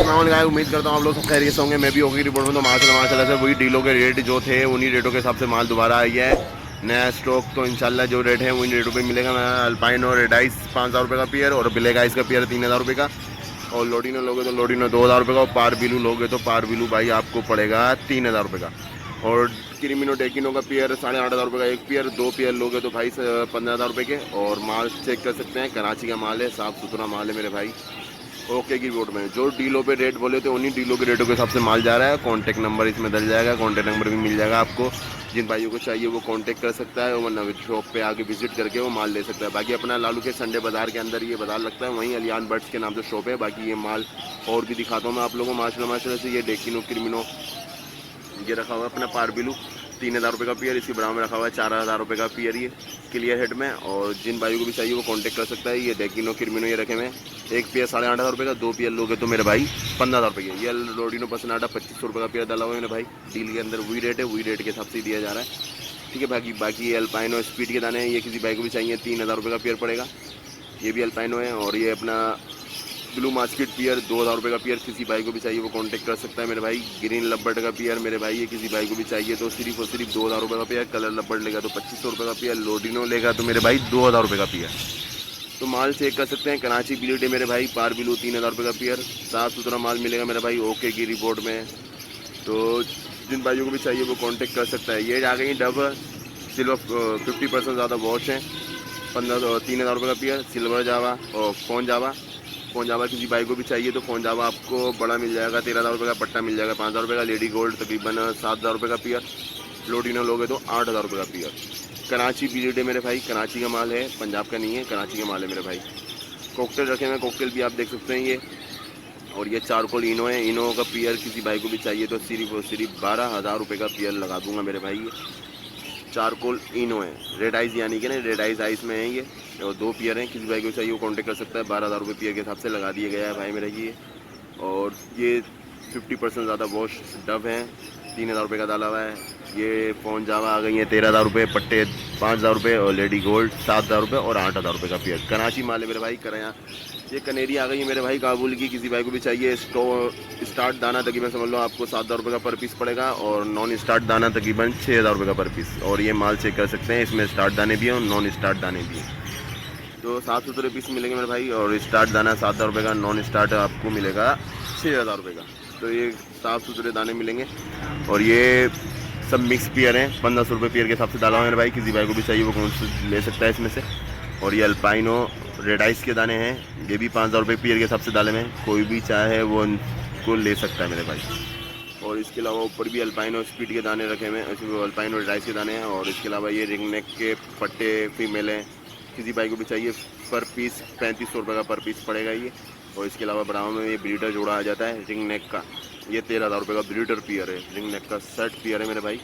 अस्सलाम, उम्मीद करता हूँ आप लोग सब खैरियत से होंगे। मैं भी होगी रिपोर्ट में। तो माशाल्लाह से वही डीलों के रेट जो थे उन्हीं रेटों के हिसाब से माल दोबारा आई है। नया स्टॉक तो इंशाल्लाह जो रेट है उन्हीं रेटों पे मिलेगा। मैं अल्पाइनो रेडाइस 5000 रुपये का पेयर और ब्लैक आइस का पेयर 3000 रुपये का, और लोडिनो लोगे तो लोडिनो 2000 रुपये का, और पार बिलू लोगे तो पार बिलू भाई आपको पड़ेगा 3000 रुपये का। और क्रिमिनो डेकिनो का पेयर 8500 रुपये का एक पेयर, 2 पेयर लोगे तो भाई 15000 रुपये के। और माल चेक कर सकते हैं, कराची का माल है, साफ़ सुथरा माल है मेरे भाई। ओके की रिपोर्ट में जो डीलों पे रेट बोले थे उन्हीं डीलों के रेटों के हिसाब से माल जा रहा है। कॉन्टैक्ट नंबर इसमें डल जाएगा, कॉन्टैक्ट नंबर भी मिल जाएगा आपको। जिन भाइयों को चाहिए वो कॉन्टैक्ट कर सकता है, वरना शॉप पे आके विजिट करके वो माल ले सकता है। बाकी अपना लालू के संडे बाज़ार के अंदर ये बाज़ार लगता है, वहीं अलियान बर्ड्स के नाम से शॉप है। बाकी ये माल और भी दिखाता हूँ मैं आप लोगों को माशाल्लाह से। ये डेकिनो क्रिमिनो ये रखा हुआ है अपना पार बिलू 3000 रुपये का पेयर। इसके बराबर में रखा हुआ है 4000 रुपये का पेयर ये क्लियर हेड में। और जिन भाइयों को भी चाहिए वो कांटेक्ट कर सकता है। ये डेकिनो क्रिमिनो ये रखे हुए एक पेयर 8500 रुपये का, 2 पेयर लोगे तो मेरे भाई 15000 रुपये के। ये लोडिनो पसनाटा 2500 रुपये का पेयर डाला हुआ है मेरे भाई। डील के अंदर वही रेट है, वही रेट के हिसाब से दिया जा रहा है, ठीक है। बाकी ये अल्पाइनो स्पीड के दाने हैं, ये किसी भाई को भी चाहिए 3000 रुपये का पेयर पड़ेगा। ये भी अल्पाइनो है। और ये अपना ब्लू मास्केट पियर 2000 रुपये का पियर, किसी भाई को भी चाहिए वो कांटेक्ट कर सकता है मेरे भाई। ग्रीन लब्बर्ड का पियर मेरे भाई, ये किसी भाई को भी चाहिए तो सिर्फ और सिर्फ 2000 रुपये का पियर। कलर लब्बर्ड लेगा तो 2500 रुपये का पियर। लोडिनो लेगा तो मेरे भाई 2000 रुपये का पियर। तो माल चेक कर सकते हैं। कराची बिलीड है मेरे भाई, पार बिलू 3000 रुपये का पियर, साफ़ सुथरा माल मिलेगा मेरे भाई ओके की रिपोर्ट में। तो जिन भाइयों को भी चाहिए वो कांटेक्ट कर सकता है। ये आ गई डब सिल्वर 50% ज़्यादा वॉच है, 3000 रुपये का पियर। सिल्वर जावा और फ़ोन जावा किसी भाई को भी चाहिए तो फ़ोन जावा आपको बड़ा मिल जाएगा 13000 रुपये का, पट्टा मिल जाएगा 5000 रुपये का। लेडी गोल्ड तकरीबन 7000 रुपये का पियर। लोडिनो लोगे तो 8000 रुपये का पियर। कराची बिलीड है मेरे भाई, कराची का माल है, पंजाब का नहीं है, कराची का माल है मेरे भाई। कॉकटेल रखे हुए, कॉकटेल भी आप देख सकते हैं ये। और ये चारकोल इनो है, इनो का पियर किसी भाई को भी चाहिए तो सिर्फ और सिर्फ 12000 रुपये का पियर लगा दूंगा मेरे भाई। ये चारकोल इनो है, रेड आइस यानी कि ना रेड आइस में है ये। और 2 पियर हैं, किसी भाई को चाहिए वो कांटेक्ट कर सकता है। 12000 रुपये पियर के हिसाब से लगा दिया गया है भाई मेरा ये। और ये 50% ज़्यादा वॉश डब हैं, 3000 रुपये का डाला हुआ है। ये फ़ोन जावा आ गई है 13000 रुपये, पट्टे 5000 रुपये, और लेडी गोल्ड 7000 रुपये और 8000 रुपये का पियर। कराची माल है मेरे भाई, कराया। ये कनेरी आ गई है मेरे भाई काबुल की, किसी भाई को भी चाहिए। स्टार्ट दाना तकरीबन समझ लो आपको 7000 रुपये का पर पीस पड़ेगा, और नॉन स्टार्ट दाना तकरीबन 6000 रुपये का पर पीस। और ये माल चेक कर सकते हैं, इसमें स्टार्ट दाने भी हैं और नॉन स्टार्ट दाने भी हैं। तो साफ़ सुथरे पीस मिलेंगे मेरे भाई। और स्टार्ट दाना 7000 रुपये का, नॉन स्टार्ट आपको मिलेगा 6000 रुपये का। तो ये साफ़ सुथरे दाने मिलेंगे। और ये सब मिक्स पियर हैं, 1500 रुपये पियर के हिसाब से डाला हुआ है मेरे भाई। किसी भाई को भी चाहिए वो कौन से ले सकता है इसमें से। और ये अल्पाइनो रेड आइस के दाने हैं, ये भी 5000 रुपये पियर के हिसाब से डाले में, कोई भी चाहे वो उनको ले सकता है मेरे भाई। और इसके अलावा ऊपर भी अल्पाइनो स्पीड के दाने रखे हुए हैं, इसमें अल्पाइनो रेड आइस के दाने हैं। और इसके अलावा ये रिंग नेक के पट्टे फीमेल हैं, किसी भाई को भी चाहिए पर पीस 3500 रुपये का पर पीस पड़ेगा ये। और इसके अलावा ब्राउन में ये ब्रीडर जोड़ा आ जाता है रिंग नेक का, ये 13000 रुपये का ब्रीडर पियर है, रिंग नेक का सेट पियर है मेरे भाई।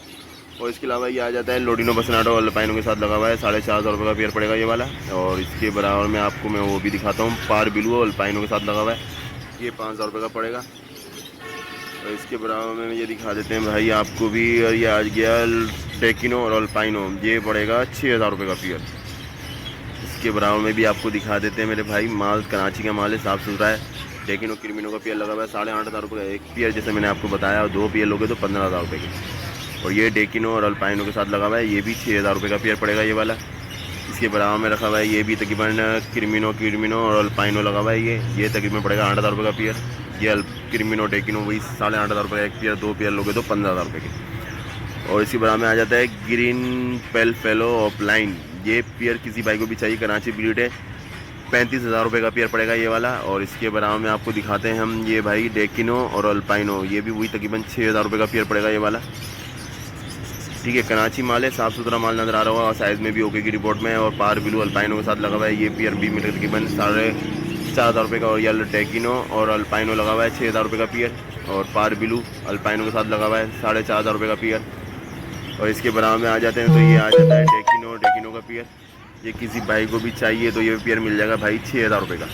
और इसके अलावा ये आ जाता है लोडिनो बसनाडो और अल्पाइनो के साथ लगा हुआ है, 4500 रुपये का पेयर पड़ेगा ये वाला। और इसके बराबर में आपको मैं वो भी दिखाता हूँ, पार बिलू और अल्पाइनो के साथ लगा हुआ है, ये 5000 रुपये का पड़ेगा। और इसके बराबर में ये दिखा देते हैं भाई आपको भी। और ये आ गया डेकिनो और अल्पाइनो, ये पड़ेगा 6000 रुपये का पेयर। इसके बराबर में भी आपको दिखा देते हैं मेरे भाई, माल कराची का माल है, साफ़ सुथरा है। डेकिनो क्रिमिनो का पेयर लगा हुआ है 8500 रुपये का एक पेयर, जैसे मैंने आपको बताया। और 2 पेयर लोगे तो 15000 रुपये के। और ये डेकिनो और अल्पाइनो के साथ लगा हुआ है, ये भी 6000 रुपये का पेयर पड़ेगा ये वाला। इसके बराबर में रखा हुआ है ये भी तकरीबन क्रिमिनो और अल्पाइनो लगा हुआ है, ये तकरीबन पड़ेगा 8000 रुपये का पेयर। ये क्रिमिनो डेकिनो वही 8500 रुपये का एक पेयर, 2 पेयर लोगे तो 15000 रुपये के। और इसी बराबर में आ जाता है ग्रीन पेल फेलो ऑफलाइन, ये पेयर किसी भाई को भी चाहिए, कराची ब्रीड है, 35000 रुपये का पेयर पड़ेगा ये वाला। और इसके बराबर में आपको दिखाते हैं हम ये भाई डेकिनो और अल्पाइनो, ये भी वही तकरीबन 6000 रुपये का पेयर पड़ेगा ये वाला, ठीक है। कराची माल है, साफ़ सुथरा माल नज़र आ रहा होगा, साइज़ में भी ओके की रिपोर्ट में। और पार बिलू अल्पाइनो के साथ लगा हुआ है, ये पेयर भी मेरे तकरीबन 4500 रुपये का। और ये डेकिनो और अल्पाइनो लगा हुआ है 6000 रुपये का पेयर। और पार बिलू अल्पाइनो के साथ लगा हुआ है 4500 रुपये का पेयर। और इसके बराबर में आ जाते हैं तो ये आ जाता है डेकिनो का पेयर, ये किसी भाई को भी चाहिए तो ये पेयर मिल जाएगा भाई 6000 रुपये का।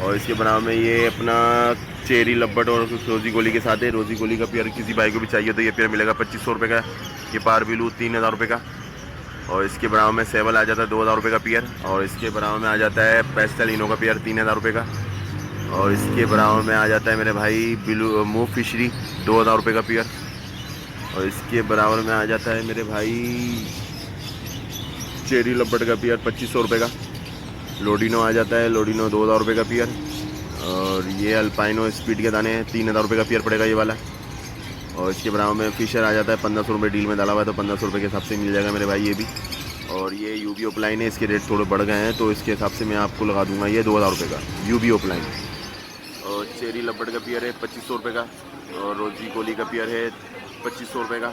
और इसके बराबर में ये अपना चेरी लब्बट और रोज़ी गोली के साथ है, रोज़ी गोली का पेयर किसी भाई को भी चाहिए तो ये पेयर मिलेगा 2500 रुपये का। ये पार बिलू 3000 रुपये का। और इसके बराबर में सेवल आ जाता है 2000 रुपये का पेयर। और इसके बराबर में आ जाता है पेस्टल इनो का पेयर 3000 रुपये का। और इसके बराबर में आ जाता है मेरे भाई ब्लू मूव फिशरी 2000 रुपये का पेयर। और इसके बराबर में आ जाता है मेरे भाई चेरी लब्बड़ का पेयर 2500 रुपये का। लोडिनो आ जाता है, लोडिनो 2000 रुपये का पेयर। और ये अल्पाइनो स्पीड के दाने हैं 3000 रुपये का पेयर पड़ेगा ये वाला। और इसके बराबर में फिशर आ जाता है 1500 रुपये डील में डाला हुआ है, तो 1500 रुपये के हिसाब से मिल जाएगा मेरे भाई ये भी। और ये यूबी ओपलाइन है, इसके रेट थोड़े बढ़ गए हैं तो इसके हिसाब से मैं आपको लगा दूंगा ये 2000 रुपये का यूबी ओपलाइन। और चेरी लब्बड़ का पेयर है 2500 रुपये का। और रोजी गोली का पेयर है 2500 रुपये का।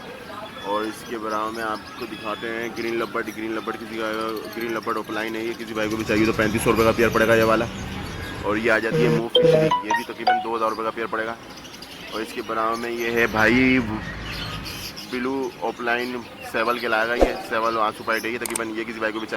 और इसके बराबर में आपको दिखाते हैं ग्रीन लब्बड़ किसी का ग्रीन लब्बड़ ओपलाइन है, ये किसी भाई को भी चाहिए तो 3500 रुपये का पेयर पड़ेगा ये वाला। और ये आ जाती है मूव फिशरी, ये भी तकरीबन 2000 रुपये का पेयर पड़ेगा। और इसके बराबर में ये है भाई ब्लू ओपलाइन सेवल के लाएगा, ये सेवल आंसू पाइट है, ये तकरीबन ये किसी भाई को भी